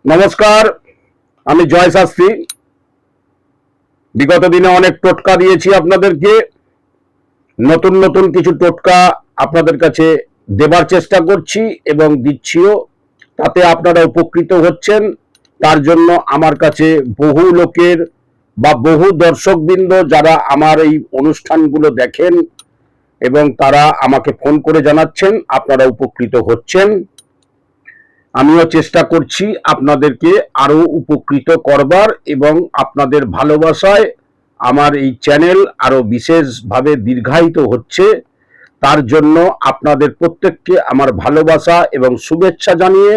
নমস্কার, আমি জয় শাস্ত্রী। বিগত দিনে অনেক টোটকা দিয়েছি আপনাদেরকে। নতুন নতুন কিছু টোটকা আপনাদের কাছে দেবার চেষ্টা করছি এবং দিচ্ছিও। তাতে আপনারা উপকৃত হচ্ছেন। তার জন্য আমার কাছে বহু লোকের বা বহু দর্শকবৃন্দ যারা আমার এই অনুষ্ঠানগুলো দেখেন এবং তারা আমাকে ফোন করে জানাচ্ছেন আপনারা উপকৃত হচ্ছেন। আমিও চেষ্টা করছি আপনাদেরকে আরো উপকৃত করবার এবং আপনাদের ভালোবাসায় আমার এই চ্যানেল আরো বিশেষভাবে দীর্ঘায়িত হচ্ছে। তার জন্য আপনাদের প্রত্যেককে আমার ভালোবাসা এবং শুভেচ্ছা জানিয়ে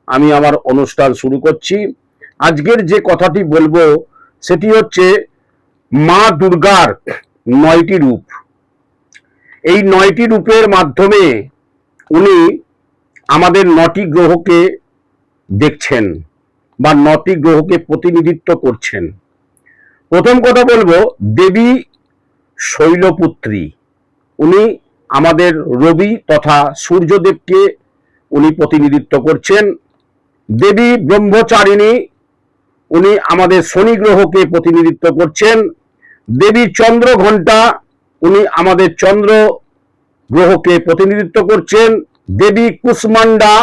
আমি আমার অনুষ্ঠান শুরু করছি। আজকের যে কথাটি বলবো সেটি হচ্ছে মা দুর্গার 9টি রূপ। এই 9টি রূপের মাধ্যমে উনি আমাদের 9টি গ্রহকে দেখছেন বা 9টি গ্রহকে প্রতিনিধিত্ব করছেন। প্রথম কথা বলবো দেবী শৈলপুত্রী। উনি আমাদের রবি তথা সূর্যদেবকে উনি প্রতিনিধিত্ব করছেন। দেবী ব্রহ্মচারিণী, উনি আমাদের শনি গ্রহকে প্রতিনিধিত্ব করছেন। দেবী চন্দ্রঘণ্টা, উনি আমাদের চন্দ্র গ্রহকে প্রতিনিধিত্ব করছেন। দেবী কুষ্মান্ডা,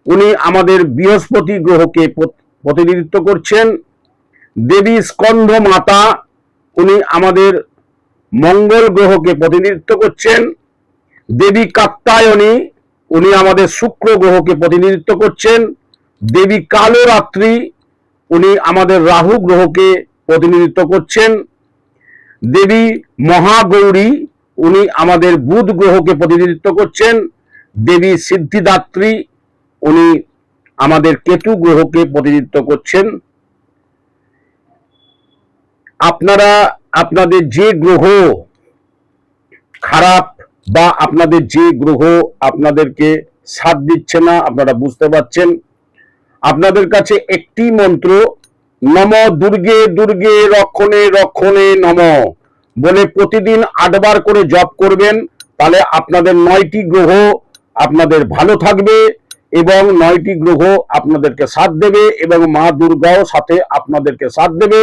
উনি আমাদের বৃহস্পতি গ্রহকে প্রতিনিধিত্ব করছেন। দেবী স্কন্ধ মাতা, উনি আমাদের মঙ্গল গ্রহকে প্রতিনিধিত্ব করছেন। দেবী কাত্যায়নী, উনি আমাদের শুক্র গ্রহকে প্রতিনিধিত্ব করছেন। দেবী কালো রাত্রি, উনি আমাদের রাহু গ্রহকে প্রতিনিধিত্ব করছেন। দেবী মহাগৌরী, উনি আমাদের বুধ গ্রহকে প্রতিনিধিত্ব করছেন। দেবী সিদ্ধিদাত্রী, উনি আমাদের কেতু গ্রহকে প্রতিনিধিত্ব করছেন। আপনারা আপনাদের যে গ্রহ খারাপ বা আপনাদের যে গ্রহ আপনাদেরকে সাথ দিচ্ছে না, আপনারা বুঝতে পারছেন। আপনাদের কাছে একটি মন্ত্র, নম দুর্গে দুর্গে রক্ষণে রক্ষণে নম বলে প্রতিদিন 8 বার করে জপ করবেন। তাহলে আপনাদের 9টি গ্রহ আপনাদের ভালো থাকবে এবং 9টি গ্রহ আপনাদেরকে সাথ দেবে এবং মা দুর্গাও সাথে আপনাদেরকে সাথ দেবে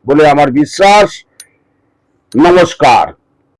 বলে আমার বিশ্বাস। নমস্কার।